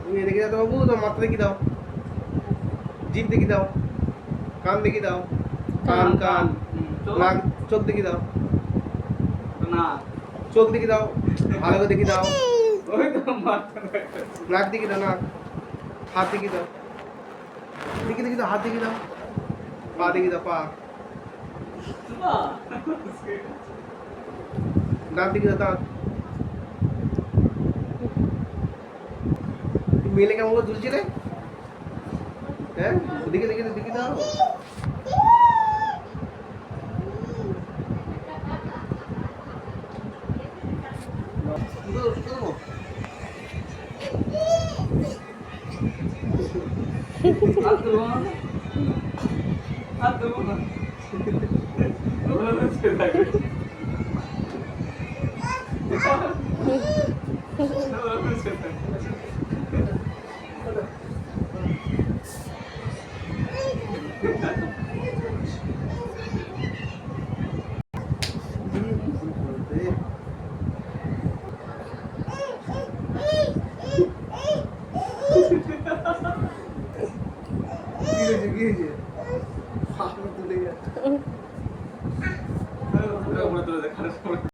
তুমি দেখি দাও তো বাবু, তোমার মাথা দেখি দাও, জিভ দেখি দাও, কান দেখি দাও, কান কান, নাক, চোখ দেখি দাও, না চোখ দেখি দাও, ভালো করে দেখি দাও, ওই তো মাথা নাক দেখি দাও, নাক, হাত দেখি দাও, দেখি দাও, হাত দেখি দাও, পা দেখি দাও, পা, দাঁত দেখি দাও, দাঁত। মেলে কেমন করে ঝুলছে রে? হ্যাঁ, দেখি দেখি দেখি দাও। হাত দেবো না, হাত দেবো না, ওরা হচ্ছে থাকে ওরা হচ্ছে থাকে কি হয়েছে? তুলে গেছে।